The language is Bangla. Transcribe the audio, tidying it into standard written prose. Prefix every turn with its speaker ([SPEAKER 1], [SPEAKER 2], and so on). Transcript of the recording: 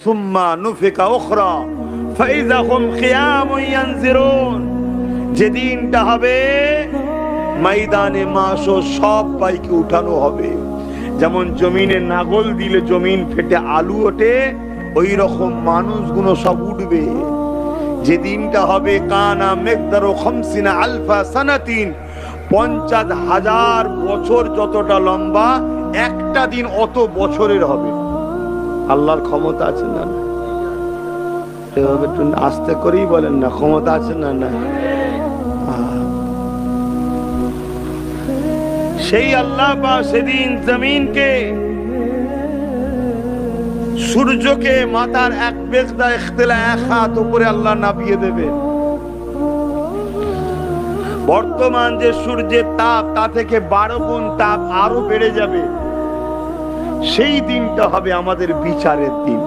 [SPEAKER 1] সুম্মা নুফিকা উখরা ফাইযা হুম কিয়ামুন ইয়ানজিরুন। যেদিনটা হবে ময়দানে মাশর সবাইকে উঠানো হবে। যেমন জমিনে নাগল দিলে জমিন ফেটে আলু ওঠে, ওই রকম মানুষগুলো সব উঠবে। যেদিনটা হবে কানা মিকদারু 50 আলফা সানাতিন, 50,000 বছর যতটা লম্বা একটা দিন অত বছরের হবে। আল্লাহর ক্ষমতা আছে না? এভাবে একটু আস্তে করেই বলেন না, ক্ষমতা আছে না? না, সেই আল্লাহ বা সেদিন জমিনকে, সূর্যকে মাথার এক বেজদা ইখতিলা এক হাত উপরে আল্লাহ নামিয়ে দেবে। বর্তমান যে সূর্যের তাপ তা থেকে 12 গুণ তাপ আরো বেড়ে যাবে। সেই দিনটা হবে আমাদের বিচারের দিন।